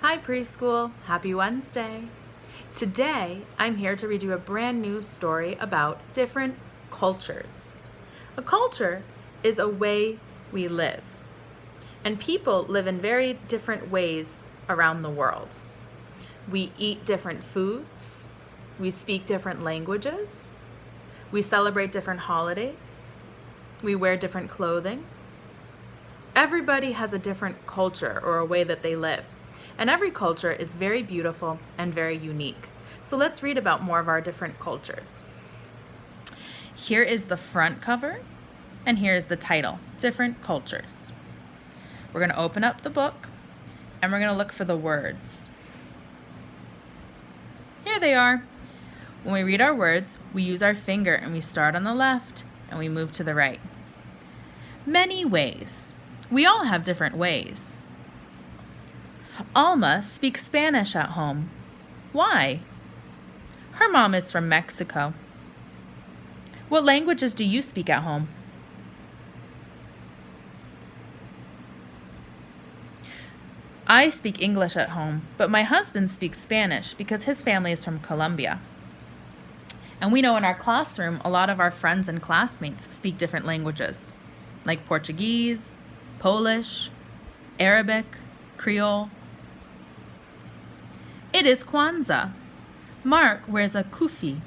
Hi preschool, happy Wednesday. Today I'm here to read you a brand new story about different cultures. A culture is a way we live, and people live in very different ways around the world. We eat different foods, we speak different languages, we celebrate different holidays, we wear different clothing. Everybody has a different culture or a way that they live. And every culture is very beautiful and very unique. So let's read about more of our different cultures. Here is the front cover, and here is the title, Different Cultures. We're going to open up the book, and we're going to look for the words. Here they are. When we read our words, we use our finger, and we start on the left, and we move to the right. Many ways. We all have different ways. Alma speaks Spanish at home. Why? Her mom is from Mexico. What languages do you speak at home? I speak English at home, but my husband speaks Spanish because his family is from Colombia. And we know in our classroom, a lot of our friends and classmates speak different languages, like Portuguese, Polish, Arabic, Creole. It is Kwanzaa. Mark wears a kufi.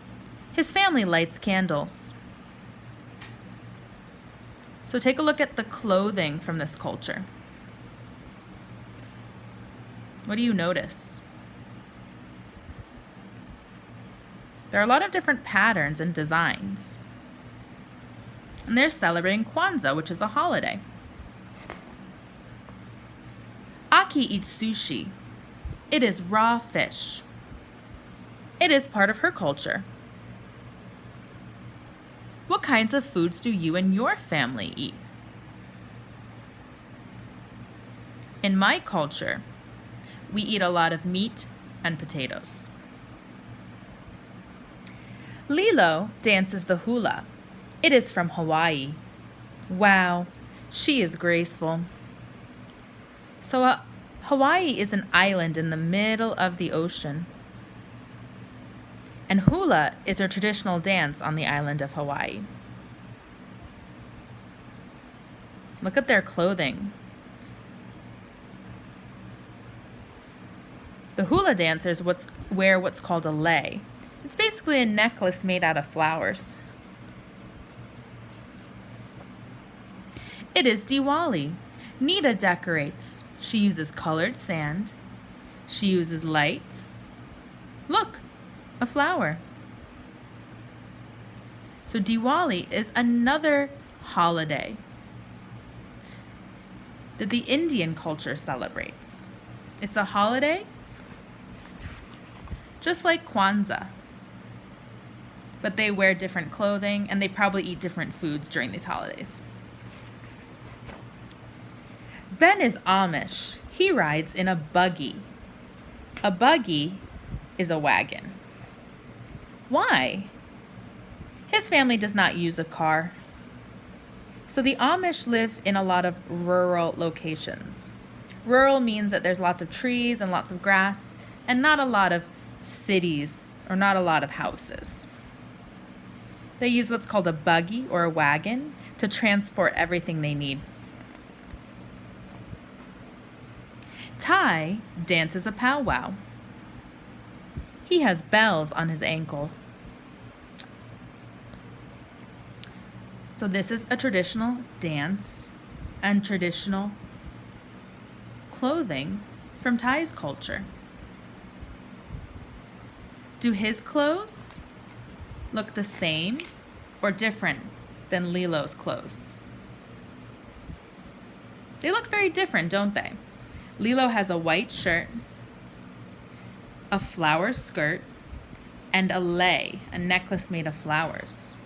His family lights candles. So take a look at the clothing from this culture. What do you notice? There are a lot of different patterns and designs. And they're celebrating Kwanzaa, which is a holiday. Aki eats sushi. It is raw fish. It is part of her culture. What kinds of foods do you and your family eat? In my culture, we eat a lot of meat and potatoes. Lilo dances the hula. It is from Hawaii. Wow, she is graceful. So Hawaii is an island in the middle of the ocean. And hula is a traditional dance on the island of Hawaii. Look at their clothing. The hula dancers wear what's called a lei. It's basically a necklace made out of flowers. It is Diwali. Nita decorates. She uses colored sand. She uses lights. Look, a flower. So Diwali is another holiday that the Indian culture celebrates. It's a holiday just like Kwanzaa, but they wear different clothing and they probably eat different foods during these holidays. Ben is Amish. He rides in a buggy. A buggy is a wagon. Why? His family does not use a car. So the Amish live in a lot of rural locations. Rural means that there's lots of trees and lots of grass and not a lot of cities or not a lot of houses. They use what's called a buggy or a wagon to transport everything they need. Ty dances a powwow. He has bells on his ankle. So this is a traditional dance and traditional clothing from Ty's culture. Do his clothes look the same or different than Lilo's clothes? They look very different, don't they? Lilo has a white shirt, a flower skirt, and a lei, a necklace made of flowers.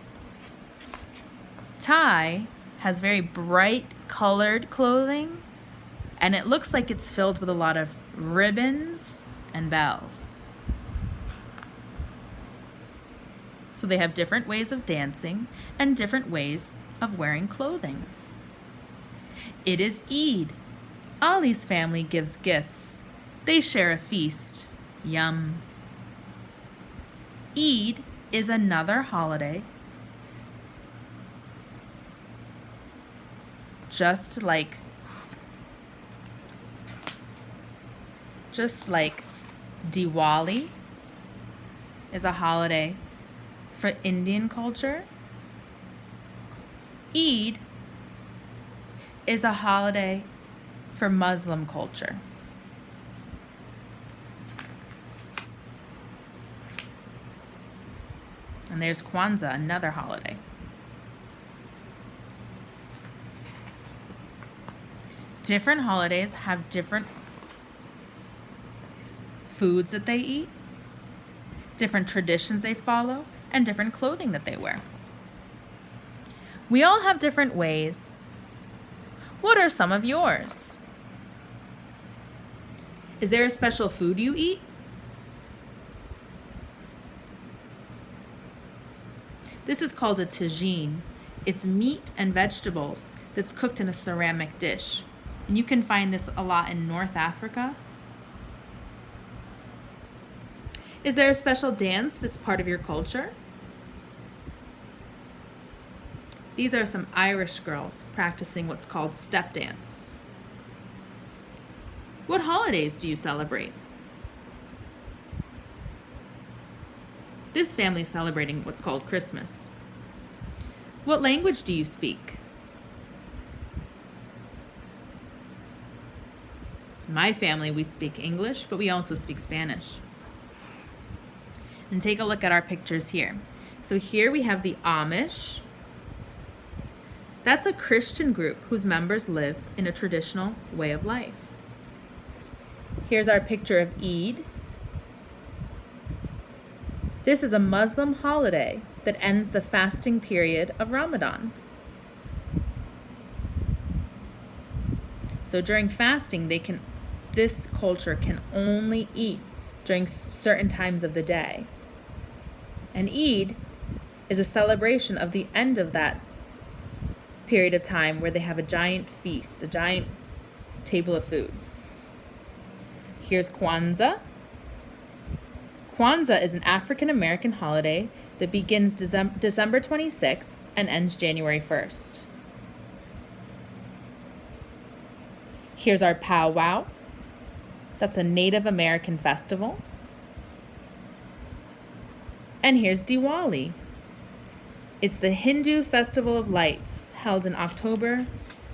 Ty has very bright colored clothing, and it looks like it's filled with a lot of ribbons and bells. So they have different ways of dancing and different ways of wearing clothing. It is Eid. Ali's family gives gifts. They share a feast. Yum. Eid is another holiday, just like Diwali is a holiday for Indian culture. Eid is a holiday for Muslim culture. And there's Kwanzaa, another holiday. Different holidays have different foods that they eat, different traditions they follow, and different clothing that they wear. We all have different ways. What are some of yours? Is there a special food you eat? This is called a tagine. It's meat and vegetables that's cooked in a ceramic dish. And you can find this a lot in North Africa. Is there a special dance that's part of your culture? These are some Irish girls practicing what's called step dance. What holidays do you celebrate? This family is celebrating what's called Christmas. What language do you speak? In my family, we speak English, but we also speak Spanish. And take a look at our pictures here. So here we have the Amish. That's a Christian group whose members live in a traditional way of life. Here's our picture of Eid. This is a Muslim holiday that ends the fasting period of Ramadan. So during fasting, this culture can only eat during certain times of the day. And Eid is a celebration of the end of that period of time where they have a giant feast, a giant table of food. Here's Kwanzaa. Kwanzaa is an African American holiday that begins December 26th and ends January 1st. Here's our powwow. That's a Native American festival. And here's Diwali. It's the Hindu festival of lights held in October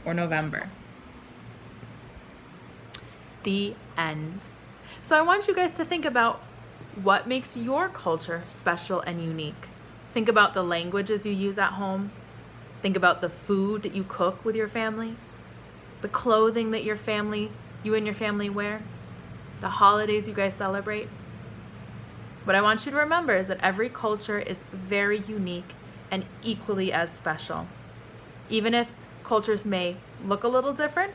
or November. The end. So I want you guys to think about what makes your culture special and unique. Think about the languages you use at home. Think about the food that you cook with your family, the clothing that you and your family wear, the holidays you guys celebrate. What I want you to remember is that every culture is very unique and equally as special. Even if cultures may look a little different,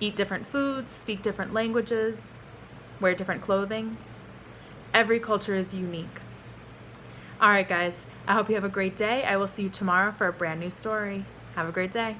eat different foods, speak different languages, wear different clothing, every culture is unique. All right, guys, I hope you have a great day. I will see you tomorrow for a brand new story. Have a great day.